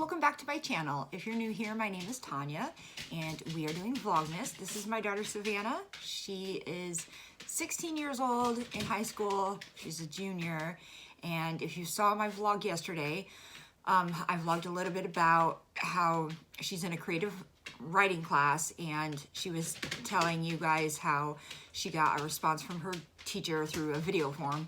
welcome back to my channel. If you're new here, my name is Tonia and we are doing Vlogmas. This is my daughter Savannah. She is 16 years old in high school. She's a junior, and if you saw my vlog yesterday, I vlogged a little bit about how she's in a creative writing class, and she was telling you guys how she got a response from her teacher through a video form,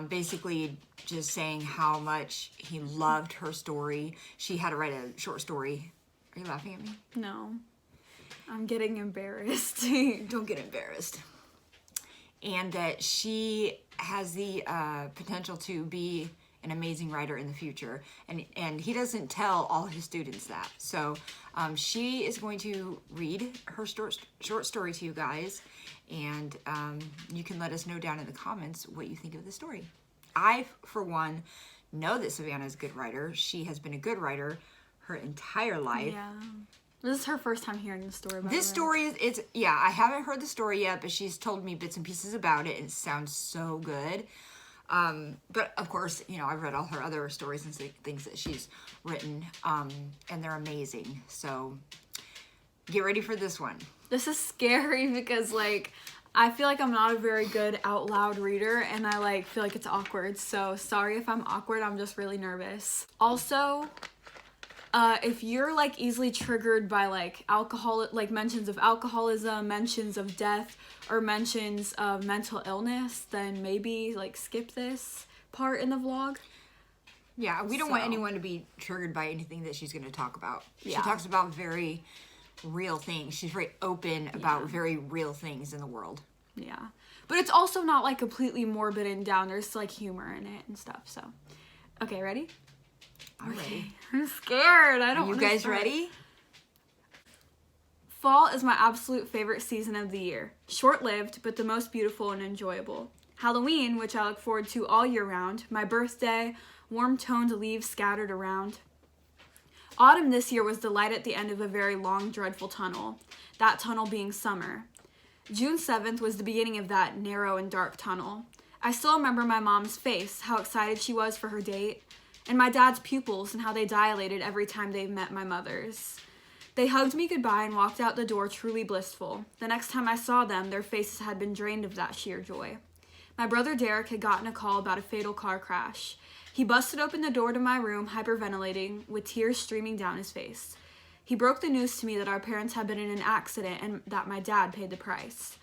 basically just saying how much he loved her story. She had to write a short story. Are you laughing at me? No, I'm getting embarrassed. Don't get embarrassed. And that she has the potential to be an amazing writer in the future, and he doesn't tell all his students that. So she is going to read her short story to you guys, and you can let us know down in the comments what you think of the story. I, for one, know that Savannah is a good writer. She has been a good writer her entire life. Yeah. This is her first time hearing the story. This story is, yeah, I haven't heard the story yet, but she's told me bits and pieces about it, and it sounds so good. But of course, you know, I've read all her other stories and things that she's written, and they're amazing. So get ready for this one. This is scary because, like, I feel like I'm not a very good out loud reader, and I, like, feel like it's awkward. So sorry if I'm awkward, I'm just really nervous. Also, if you're, like, easily triggered by, like, mentions of alcoholism, mentions of death, or mentions of mental illness, then maybe, like, skip this part in the vlog. Yeah, we don't want anyone to be triggered by anything that she's going to talk about. Yeah. She talks about very real things. She's very open about very real things in the world. Yeah. But it's also not, like, completely morbid and down. There's, like, humor in it and stuff, so. Okay, ready? I'm ready. I'm scared. I don't Are you guys ready? Fall is my absolute favorite season of the year. Short-lived, but the most beautiful and enjoyable. Halloween, which I look forward to all year round. My birthday, warm-toned leaves scattered around. Autumn this year was the light at the end of a very long, dreadful tunnel. That tunnel being summer. June 7th was the beginning of that narrow and dark tunnel. I still remember my mom's face, how excited she was for her date, and my dad's pupils and how they dilated every time they met my mother's. They hugged me goodbye and walked out the door truly blissful. The next time I saw them, their faces had been drained of that sheer joy. My brother Derek had gotten a call about a fatal car crash. He busted open the door to my room, hyperventilating, with tears streaming down his face. He broke the news to me that our parents had been in an accident and that my dad paid the price.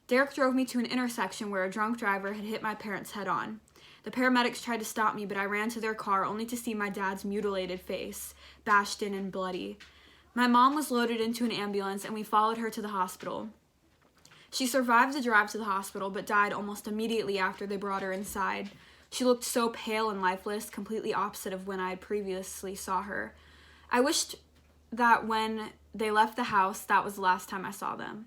Derek drove me to an intersection where a drunk driver had hit my parents head on. The paramedics tried to stop me, but I ran to their car only to see my dad's mutilated face, bashed in and bloody. My mom was loaded into an ambulance and we followed her to the hospital. She survived the drive to the hospital, but died almost immediately after they brought her inside. She looked so pale and lifeless, completely opposite of when I had previously saw her. I wished that when they left the house, that was the last time I saw them.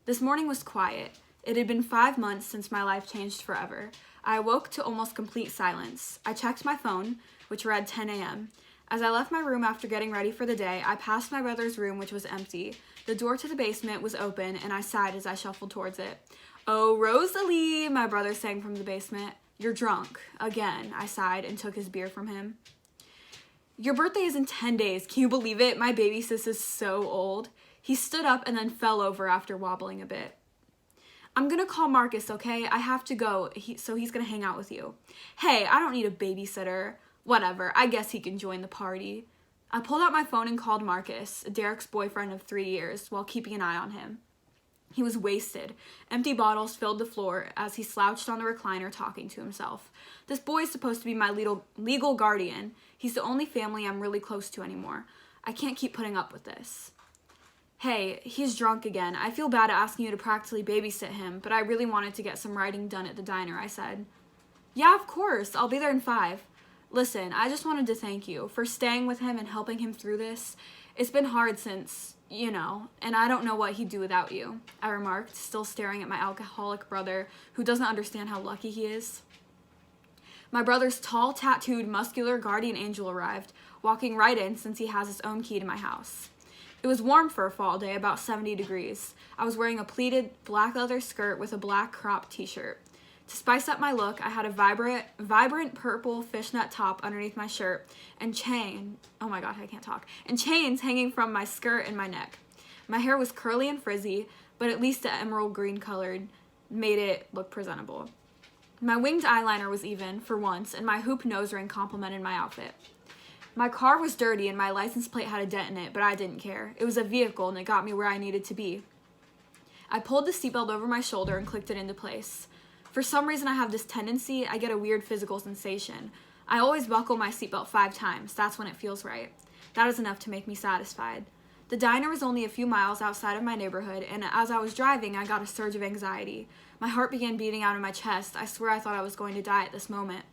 This morning was quiet. It had been 5 months since my life changed forever. I awoke to almost complete silence. I checked my phone, which read 10 a.m. As I left my room after getting ready for the day, I passed my brother's room, which was empty. The door to the basement was open, and I sighed as I shuffled towards it. "Oh, Rosalie," my brother sang from the basement. "You're drunk. Again," I sighed and took his beer from him. "Your birthday is in 10 days. Can you believe it? My baby sis is so old." He stood up and then fell over after wobbling a bit. "I'm gonna call Marcus, okay? I have to go, so he's gonna hang out with you." "Hey, I don't need a babysitter." "Whatever, I guess he can join the party." I pulled out my phone and called Marcus, Derek's boyfriend of 3 years, while keeping an eye on him. He was wasted. Empty bottles filled the floor as he slouched on the recliner talking to himself. This boy is supposed to be my legal guardian. He's the only family I'm really close to anymore. I can't keep putting up with this. "Hey, he's drunk again. I feel bad asking you to practically babysit him, but I really wanted to get some writing done at the diner," I said. "Yeah, of course. I'll be there in 5. Listen, I just wanted to thank you for staying with him and helping him through this. It's been hard since, you know, and I don't know what he'd do without you," I remarked, still staring at my alcoholic brother who doesn't understand how lucky he is. My brother's tall, tattooed, muscular guardian angel arrived, walking right in since he has his own key to my house. It was warm for a fall day, about 70 degrees. I was wearing a pleated black leather skirt with a black cropped t-shirt. To spice up my look, I had a vibrant purple fishnet top underneath my shirt and oh my god, I can't talk, and chains hanging from my skirt and my neck. My hair was curly and frizzy, but at least the emerald green colored made it look presentable. My winged eyeliner was even, for once, and my hoop nose ring complimented my outfit. My car was dirty and my license plate had a dent in it, but I didn't care. It was a vehicle and it got me where I needed to be. I pulled the seatbelt over my shoulder and clicked it into place. For some reason I have this tendency, I get a weird physical sensation. I always buckle my seatbelt 5 times, that's when it feels right. That is enough to make me satisfied. The diner was only a few miles outside of my neighborhood, and as I was driving, I got a surge of anxiety. My heart began beating out of my chest. I swear I thought I was going to die at this moment.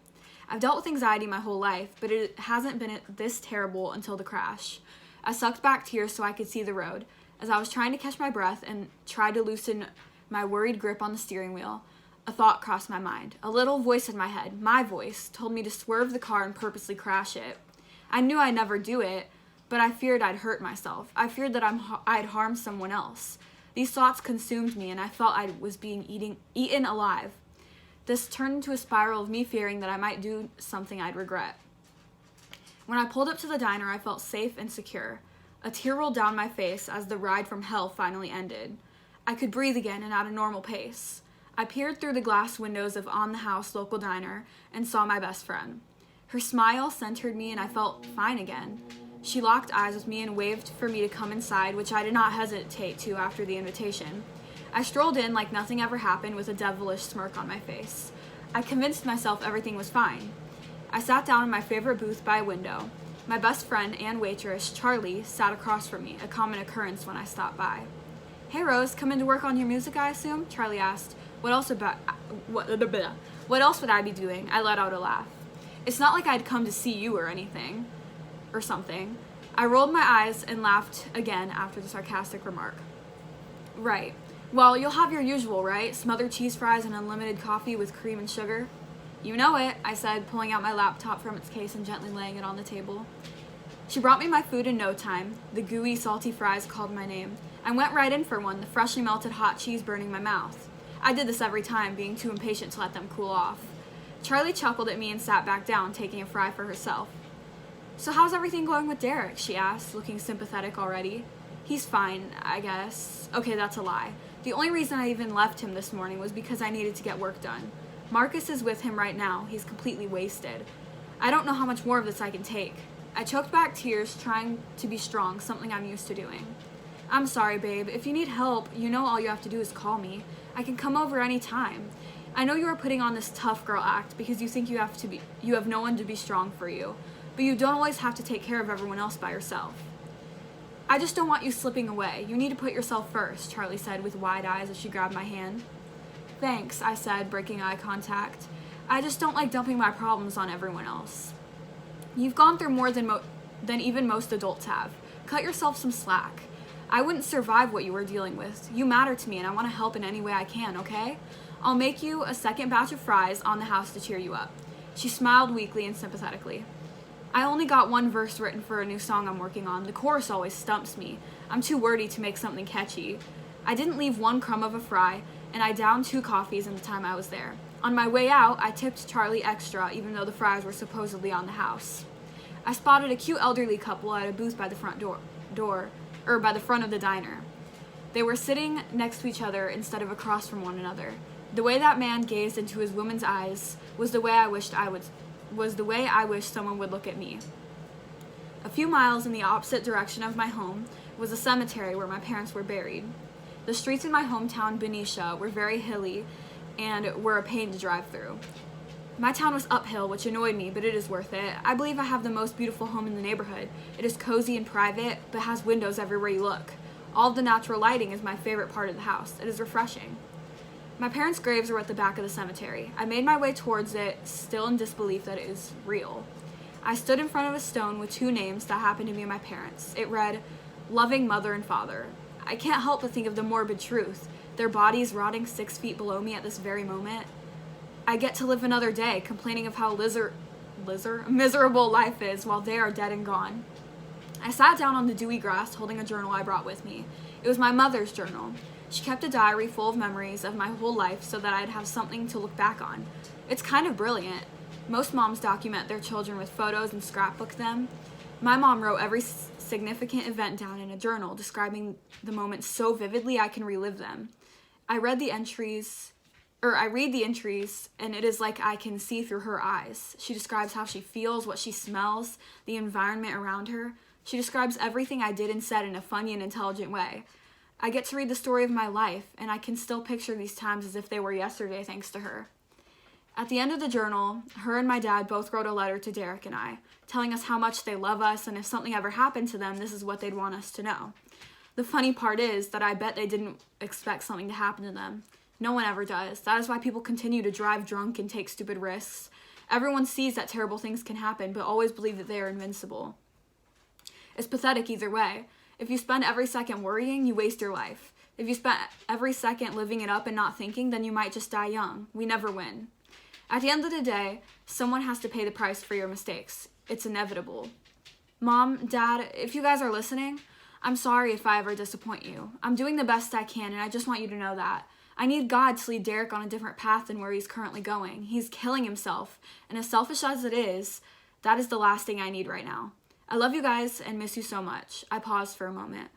I've dealt with anxiety my whole life, but it hasn't been this terrible until the crash. I sucked back tears so I could see the road. As I was trying to catch my breath and tried to loosen my worried grip on the steering wheel, a thought crossed my mind. A little voice in my head, my voice, told me to swerve the car and purposely crash it. I knew I'd never do it, but I feared I'd hurt myself. I feared that I'd harm someone else. These thoughts consumed me, and I felt I was being eaten alive. This turned into a spiral of me fearing that I might do something I'd regret. When I pulled up to the diner, I felt safe and secure. A tear rolled down my face as the ride from hell finally ended. I could breathe again and at a normal pace. I peered through the glass windows of On the House local diner and saw my best friend. Her smile centered me and I felt fine again. She locked eyes with me and waved for me to come inside, which I did not hesitate to after the invitation. I strolled in like nothing ever happened with a devilish smirk on my face. I convinced myself everything was fine. I sat down in my favorite booth by a window. My best friend and waitress, Charlie, sat across from me, a common occurrence when I stopped by. "Hey Rose, come in to work on your music, I assume?" Charlie asked. What else would I be doing? I let out a laugh. "It's not like I'd come to see you or anything. Or something." I rolled my eyes and laughed again after the sarcastic remark. "Right. Well, you'll have your usual, right? Smothered cheese fries and unlimited coffee with cream and sugar?" "You know it," I said, pulling out my laptop from its case and gently laying it on the table. She brought me my food in no time. The gooey, salty fries called my name. I went right in for one, the freshly melted hot cheese burning my mouth. I did this every time, being too impatient to let them cool off. Charlie chuckled at me and sat back down, taking a fry for herself. "So how's everything going with Derek?" she asked, looking sympathetic already. "He's fine, I guess." Okay, that's a lie. The only reason I even left him this morning was because I needed to get work done. Marcus is with him right now. He's completely wasted. I don't know how much more of this I can take. I choked back tears, trying to be strong, something I'm used to doing. "I'm sorry, babe. If you need help, you know all you have to do is call me. I can come over any time. I know you are putting on this tough girl act because you think you have no one to be strong for you, but you don't always have to take care of everyone else by yourself." "I just don't want you slipping away. You need to put yourself first," Charlie said with wide eyes as she grabbed my hand. "Thanks," I said, breaking eye contact. "I just don't like dumping my problems on everyone else. You've gone through more than even most adults have. Cut yourself some slack. I wouldn't survive what you were dealing with. You matter to me and I want to help in any way I can, okay? I'll make you a second batch of fries on the house to cheer you up." She smiled weakly and sympathetically. "I only got one verse written for a new song I'm working on. The chorus always stumps me. I'm too wordy to make something catchy. I didn't leave one crumb of a fry, and I downed 2 coffees in the time I was there. On my way out, I tipped Charlie extra, even though the fries were supposedly on the house. I spotted a cute elderly couple at a booth by the front by the front of the diner. They were sitting next to each other instead of across from one another. The way that man gazed into his woman's eyes was the way I wished someone would look at me. A few miles in the opposite direction of my home was a cemetery where my parents were buried. The streets in my hometown, Benicia, were very hilly and were a pain to drive through. My town was uphill, which annoyed me, but it is worth it. I believe I have the most beautiful home in the neighborhood. It is cozy and private, but has windows everywhere you look. All of the natural lighting is my favorite part of the house. It is refreshing. My parents' graves were at the back of the cemetery. I made my way towards it, still in disbelief that it is real. I stood in front of a stone with 2 names that happened to be my parents. It read, "Loving Mother and Father." I can't help but think of the morbid truth. Their bodies rotting 6 feet below me at this very moment. I get to live another day complaining of how miserable life is while they are dead and gone. I sat down on the dewy grass holding a journal I brought with me. It was my mother's journal. She kept a diary full of memories of my whole life so that I'd have something to look back on. It's kind of brilliant. Most moms document their children with photos and scrapbook them. My mom wrote every significant event down in a journal, describing the moments so vividly I can relive them. I read the entries, and it is like I can see through her eyes. She describes how she feels, what she smells, the environment around her. She describes everything I did and said in a funny and intelligent way. I get to read the story of my life, and I can still picture these times as if they were yesterday thanks to her. At the end of the journal, her and my dad both wrote a letter to Derek and I, telling us how much they love us, and if something ever happened to them, this is what they'd want us to know. The funny part is that I bet they didn't expect something to happen to them. No one ever does. That is why people continue to drive drunk and take stupid risks. Everyone sees that terrible things can happen, but always believe that they are invincible. It's pathetic either way. If you spend every second worrying, you waste your life. If you spend every second living it up and not thinking, then you might just die young. We never win. At the end of the day, someone has to pay the price for your mistakes. It's inevitable. Mom, Dad, if you guys are listening, I'm sorry if I ever disappoint you. I'm doing the best I can, and I just want you to know that. I need God to lead Derek on a different path than where he's currently going. He's killing himself, and as selfish as it is, that is the last thing I need right now. I love you guys and miss you so much. I paused for a moment.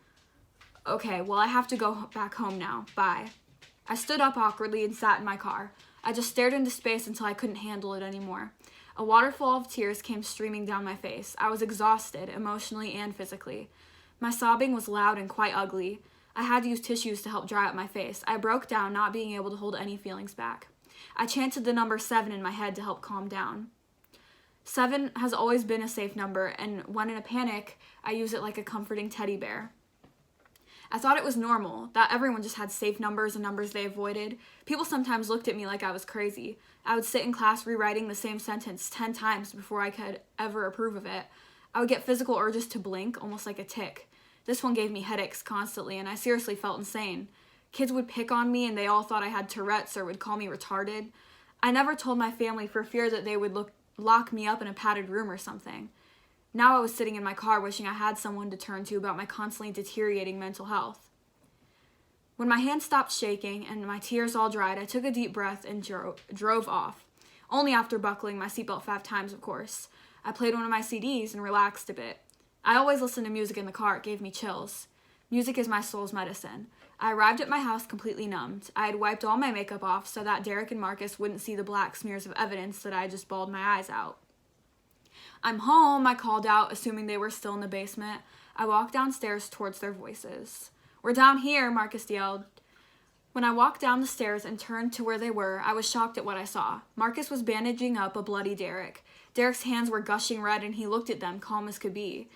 Okay, well, I have to go back home now. Bye. I stood up awkwardly and sat in my car. I just stared into space until I couldn't handle it anymore. A waterfall of tears came streaming down my face. I was exhausted, emotionally and physically. My sobbing was loud and quite ugly. I had to use tissues to help dry up my face. I broke down, not being able to hold any feelings back. I chanted the number 7 in my head to help calm down. 7 has always been a safe number, and when in a panic, I use it like a comforting teddy bear. I thought it was normal, that everyone just had safe numbers and numbers they avoided. People sometimes looked at me like I was crazy. I would sit in class rewriting the same sentence 10 times before I could ever approve of it. I would get physical urges to blink, almost like a tic. This one gave me headaches constantly, and I seriously felt insane. Kids would pick on me, and they all thought I had Tourette's or would call me retarded. I never told my family for fear that they would lock me up in a padded room or something. Now I was sitting in my car wishing I had someone to turn to about my constantly deteriorating mental health. When my hands stopped shaking and my tears all dried, I took a deep breath and drove off. Only after buckling my seatbelt 5 times, of course. I played one of my CDs and relaxed a bit. I always listen to music in the car. It gave me chills. Music is my soul's medicine. I arrived at my house completely numbed. I had wiped all my makeup off so that Derek and Marcus wouldn't see the black smears of evidence that I had just bawled my eyes out. "I'm home," I called out, assuming they were still in the basement. I walked downstairs towards their voices. "We're down here," Marcus yelled. When I walked down the stairs and turned to where they were, I was shocked at what I saw. Marcus was bandaging up a bloody Derek. Derek's hands were gushing red, and he looked at them, calm as could be.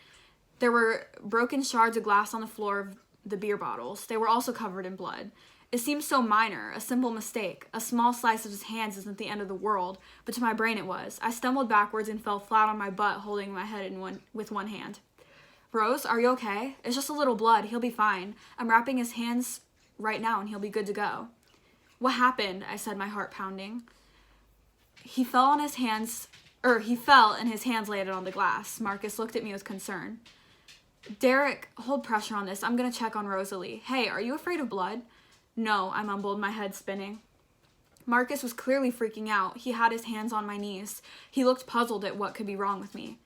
There were broken shards of glass on the floor of the beer bottles. They were also covered in blood. It seemed so minor, a simple mistake. A small slice of his hands isn't the end of the world, but to my brain it was. I stumbled backwards and fell flat on my butt, holding my head with one hand. "Rose, are you okay? It's just a little blood. He'll be fine. I'm wrapping his hands right now and he'll be good to go." "What happened?" I said, my heart pounding. He fell and his hands landed on the glass. Marcus looked at me with concern. "Derek, hold pressure on this. I'm gonna check on Rosalie. Hey, are you afraid of blood?" "No," I mumbled, my head spinning. Marcus was clearly freaking out. He had his hands on my knees. He looked puzzled at what could be wrong with me.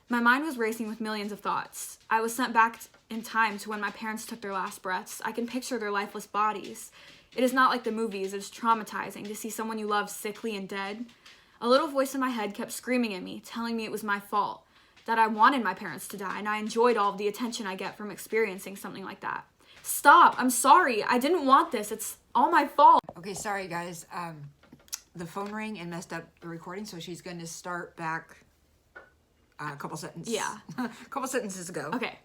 My mind was racing with millions of thoughts. I was sent back in time to when my parents took their last breaths. I can picture their lifeless bodies. It is not like the movies. It is traumatizing to see someone you love sickly and dead. A little voice in my head kept screaming at me, telling me it was my fault, that I wanted my parents to die, and I enjoyed all of the attention I get from experiencing something like that. "Stop! I'm sorry! I didn't want this! It's all my fault!" Okay, sorry guys. The phone rang and messed up the recording, so she's going to start back a couple sentences ago. Okay.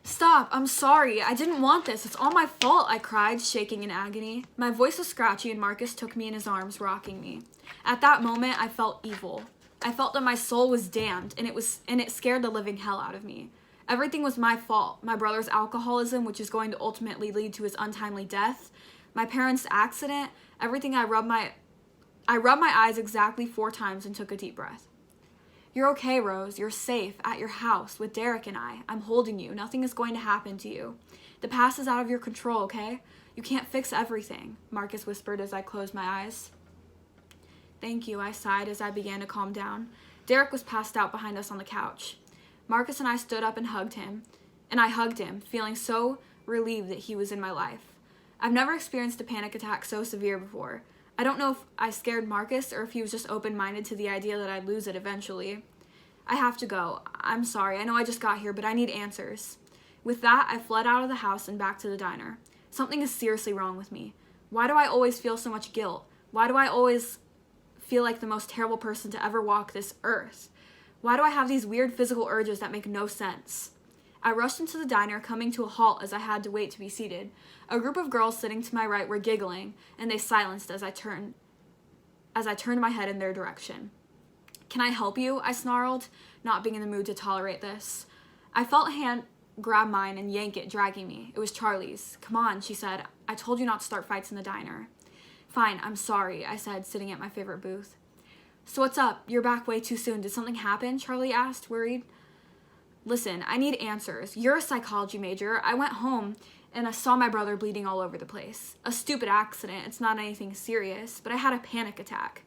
"Stop! I'm sorry! I didn't want this! It's all my fault!" I cried, shaking in agony. My voice was scratchy, and Marcus took me in his arms, rocking me. At that moment, I felt evil. I felt that my soul was damned, and it scared the living hell out of me. Everything was my fault. My brother's alcoholism, which is going to ultimately lead to his untimely death. My parents' accident. Everything. I rubbed my eyes exactly 4 times and took a deep breath. "You're okay, Rose. You're safe at your house with Derek and I. I'm holding you. Nothing is going to happen to you. The past is out of your control, okay? You can't fix everything, Marcus whispered as I closed my eyes. Thank you, I sighed as I began to calm down. Derek was passed out behind us on the couch. Marcus and I stood up and I hugged him, feeling so relieved that he was in my life. I've never experienced a panic attack so severe before. I don't know if I scared Marcus or if he was just open-minded to the idea that I'd lose it eventually. I have to go. I'm sorry. I know I just got here, but I need answers. With that, I fled out of the house and back to the diner. Something is seriously wrong with me. Why do I always feel so much guilt? Why do I always feel like the most terrible person to ever walk this earth? Why do I have these weird physical urges that make no sense? I rushed into the diner, coming to a halt as I had to wait to be seated. A group of girls sitting to my right were giggling, and they silenced as I turned my head in their direction. Can I help you? I snarled, not being in the mood to tolerate this. I felt a hand grab mine and yank it, dragging me. It was Charlie's. Come on, she said. I told you not to start fights in the diner. Fine, I'm sorry, I said, sitting at my favorite booth. So what's up? You're back way too soon. Did something happen? Charlie asked, worried. Listen, I need answers. You're a psychology major. I went home and I saw my brother bleeding all over the place. A stupid accident. It's not anything serious, but I had a panic attack.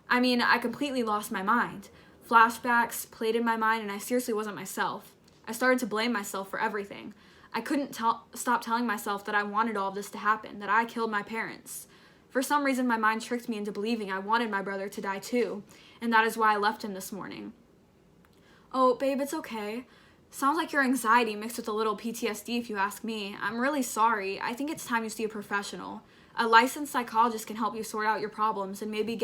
I mean, I completely lost my mind. Flashbacks played in my mind and I seriously wasn't myself. I started to blame myself for everything. I couldn't stop telling myself that I wanted all of this to happen, that I killed my parents. For some reason, my mind tricked me into believing I wanted my brother to die too, and that is why I left him this morning. Oh, babe, it's okay. Sounds like your anxiety mixed with a little PTSD if you ask me. I'm really sorry. I think it's time you see a professional. A licensed psychologist can help you sort out your problems and maybe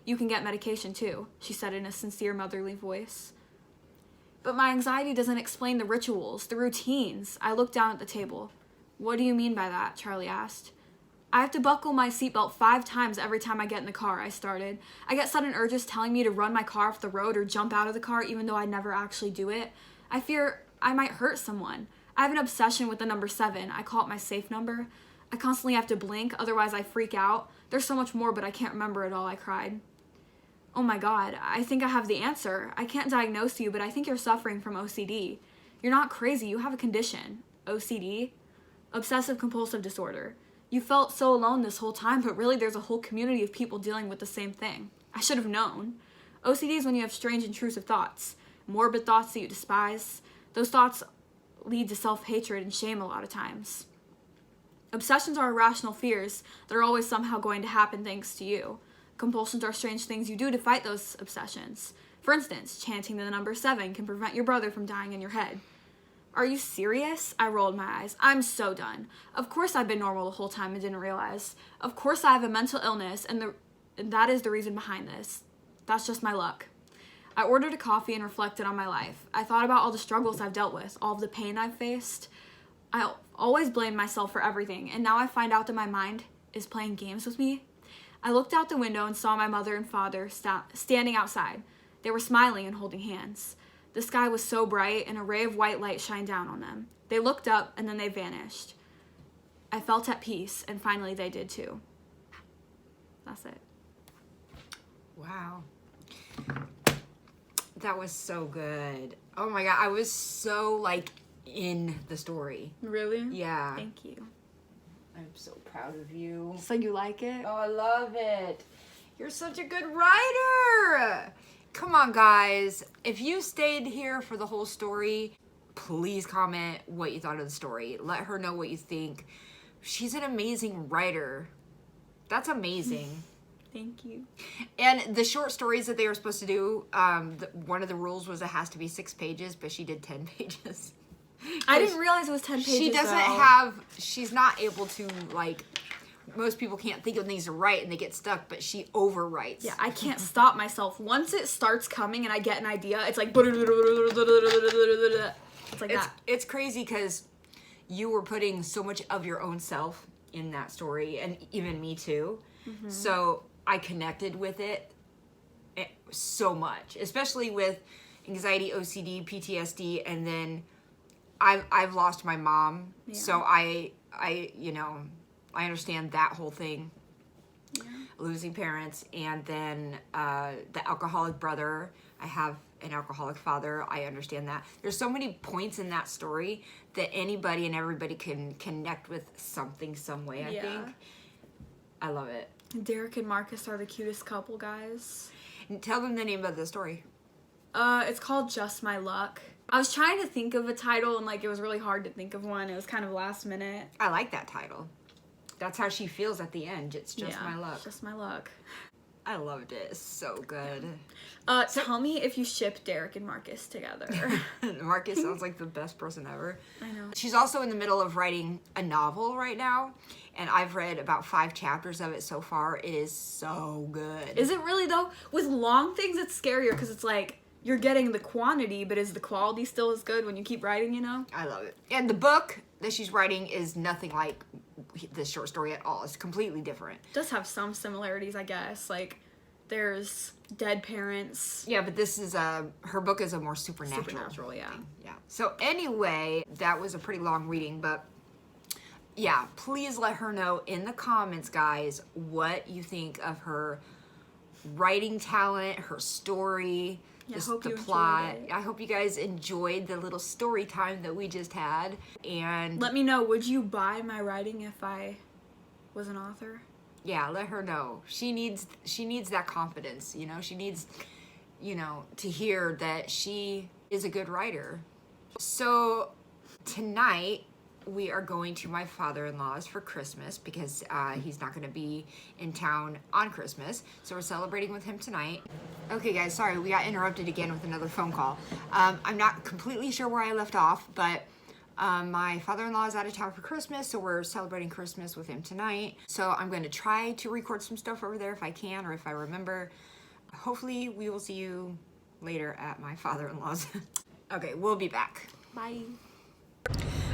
you can get medication too, she said in a sincere motherly voice. But my anxiety doesn't explain the rituals, the routines. I looked down at the table. What do you mean by that? Charlie asked. I have to buckle my seatbelt 5 times every time I get in the car, I started. I get sudden urges telling me to run my car off the road or jump out of the car even though I never actually do it. I fear I might hurt someone. I have an obsession with the number 7. I call it my safe number. I constantly have to blink, otherwise I freak out. There's so much more, but I can't remember it all, I cried. Oh my God, I think I have the answer. I can't diagnose you, but I think you're suffering from OCD. You're not crazy, you have a condition. OCD? Obsessive compulsive disorder. You felt so alone this whole time, but really there's a whole community of people dealing with the same thing. I should have known. OCD is when you have strange intrusive thoughts. Morbid thoughts that you despise. Those thoughts lead to self-hatred and shame a lot of times. Obsessions are irrational fears that are always somehow going to happen thanks to you. Compulsions are strange things you do to fight those obsessions. For instance, chanting the number 7 can prevent your brother from dying in your head. Are you serious? I rolled my eyes. I'm so done. Of course I've been normal the whole time and didn't realize. Of course I have a mental illness and that is the reason behind this. That's just my luck. I ordered a coffee and reflected on my life. I thought about all the struggles I've dealt with, all of the pain I've faced. I always blamed myself for everything, and now I find out that my mind is playing games with me. I looked out the window and saw my mother and father standing outside. They were smiling and holding hands. The sky was so bright, and a ray of white light shined down on them. They looked up, and then they vanished. I felt at peace, and finally they did too. That's it. Wow. That was so good. Oh my God, I was so, in the story. Really? Yeah. Thank you. I'm so proud of you. So you like it? Oh, I love it. You're such a good writer. Come on, guys. If you stayed here for the whole story, please comment what you thought of the story. Let her know what you think. She's an amazing writer. That's amazing. Thank you. And the short stories that they were supposed to do, one of the rules was it has to be 6 pages, but she did 10 pages. I didn't realize it was 10 pages. She doesn't she's not able to, most people can't think of things to write and they get stuck, but she overwrites. Yeah, I can't stop myself. Once it starts coming and I get an idea, it's like, it's like that. It's crazy because you were putting so much of your own self in that story, and even me too. Mm-hmm. So I connected with it so much, especially with anxiety, OCD, PTSD, and then I've lost my mom, yeah. So I understand that whole thing, yeah. Losing parents, and then the alcoholic brother. I have an alcoholic father. I understand that. There's so many points in that story that anybody and everybody can connect with something, some way, I think. I love it. Derek and Marcus are the cutest couple, guys. And tell them the name of the story. It's called Just My Luck. I was trying to think of a title, and like it was really hard to think of one. It was kind of last minute. I like that title. That's how she feels at the end. It's just my luck. Just my luck. I loved it. It's so good. Tell me if you ship Derek and Marcus together. Marcus sounds like the best person ever. I know. She's also in the middle of writing a novel right now, and I've read about 5 chapters of it so far. It is so good. Is it really though? With long things, it's scarier because it's like you're getting the quantity, but is the quality still as good when you keep writing, you know? I love it. And the book that she's writing is nothing like this short story at all. It's completely different. It does have some similarities, I guess. Like, there's dead parents. Yeah, but this is her book is a more supernatural. Supernatural, yeah. Yeah. So anyway, that was a pretty long reading, but yeah, please let her know in the comments, guys, what you think of her writing talent, her story. Yeah, Just the you plot. enjoyed it. I hope you guys enjoyed the little story time that we just had. And Let me know, would you buy my writing if I was an author? yeah, let her know. She needs that confidence, you know? She needs, you know, to hear that she is a good writer. So tonight we are going to my father-in-law's for Christmas because he's not going to be in town on Christmas. So we're celebrating with him tonight. Okay, guys, sorry, we got interrupted again with another phone call. I'm not completely sure where I left off, but my father-in-law is out of town for Christmas, so we're celebrating Christmas with him tonight. So I'm going to try to record some stuff over there if I can or if I remember. Hopefully, we will see you later at my father-in-law's. Okay, we'll be back. Bye.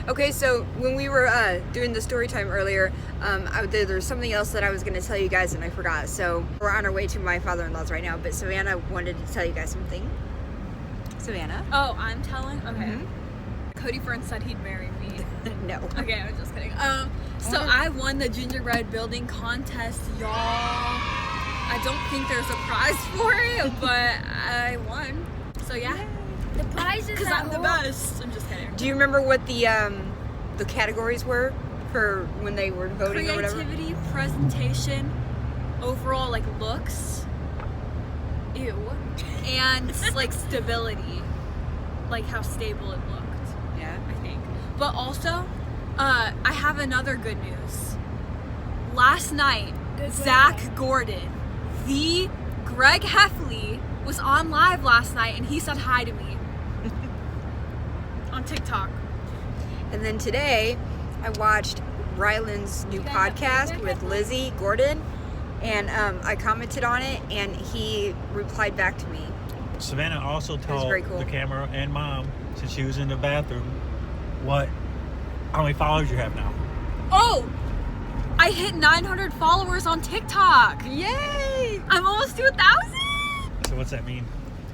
Okay, so when we were doing the story time earlier, there's something else that I was going to tell you guys and I forgot. So we're on our way to my father-in-law's right now, but Savannah wanted to tell you guys something. Savannah? Oh, I'm telling? Okay. Cody Fern said he'd marry me. No. Okay, I was just kidding. So I won the gingerbread building contest, y'all. I don't think there's a prize for it, but I won. So yeah. The prize is Because I'm the best. I'm just kidding. Do you remember what the categories were for when they were voting or whatever? Creativity, presentation, overall like looks. Ew. And like stability. Like how stable it looked. Yeah. I think. But also, I have another good news. Last night, Zach Gordon, the Greg Heffley, was on live last night and he said hi to me. On TikTok. And then today, I watched Ryland's new podcast with Lizzie Gordon, and I commented on it, and he replied back to me. Savannah also told very cool. the camera and mom, since she was in the bathroom, how many followers you have now. Oh! I hit 900 followers on TikTok. Yay! I'm almost to 1,000. So what's that mean?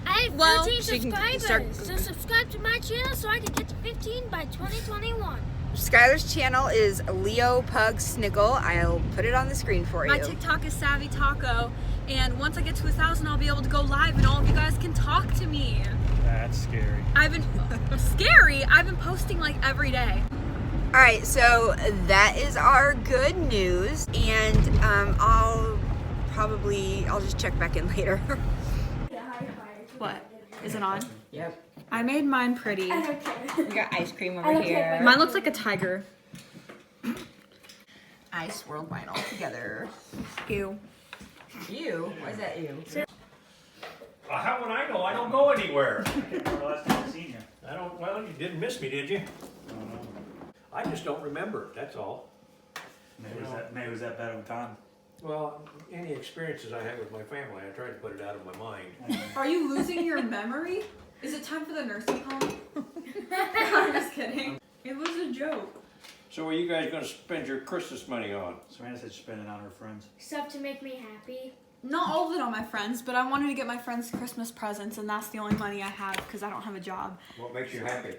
I have Well, 13 she can subscribers. start- So subscribe to my channel so I can get to 15 by 2021. Skylar's channel is Leo Pug Sniggle. I'll put it on the screen for My you. TikTok is Savvy Taco, and once I get to 1,000, I'll be able to go live, and all of you guys can talk to me. That's scary. I've been scary. I've been posting like every day. All right, so that is our good news, and I'll just check back in later. What? Is it on? Yep. I made mine pretty. We got ice cream over here. Mine looks like a tiger. I swirled mine all together. Ew. Ew? Why is that ew? How would I know? I don't go anywhere. Last time I've seen you. Well, you didn't miss me, did you? I just don't remember, that's all. Maybe it was that bad of a time. Well, any experiences I had with my family, I try to put it out of my mind. Are you losing your memory? Is it time for the nursing home? I'm just kidding. It was a joke. So are you guys gonna spend your Christmas money on? Savannah said she's spending it on her friends. Stuff to make me happy. Not all of it on my friends, but I wanted to get my friends Christmas presents, and that's the only money I have because I don't have a job. What makes you happy?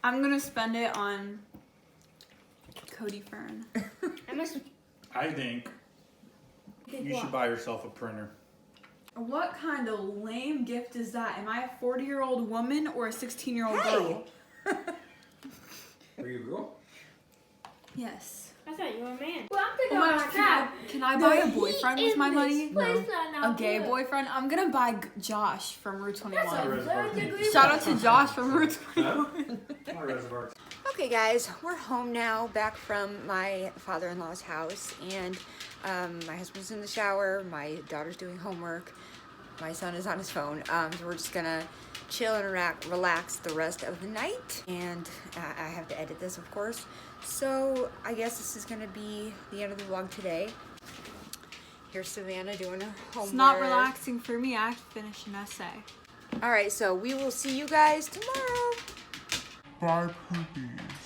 I'm gonna spend it on Cody Fern. I must I think you should buy yourself a printer. What kind of lame gift is that? Am I a 40-year-old woman or a 16-year-old girl? Are you a girl? Yes. I thought you were a man. Well, I'm Oh thinking my about gosh, can I buy a boyfriend with my money? A gay boy. boyfriend? I'm gonna buy Josh from Route 21. That's Shout out to Josh from Route 21. Okay guys, we're home now, back from my father-in-law's house, and my husband's in the shower, my daughter's doing homework, my son is on his phone, so we're just gonna chill and relax the rest of the night, and I have to edit this, of course, so I guess this is gonna be the end of the vlog today. Here's Savannah doing her homework. It's not relaxing for me, I have to finish an essay. Alright, so we will see you guys tomorrow. Bye, poopies.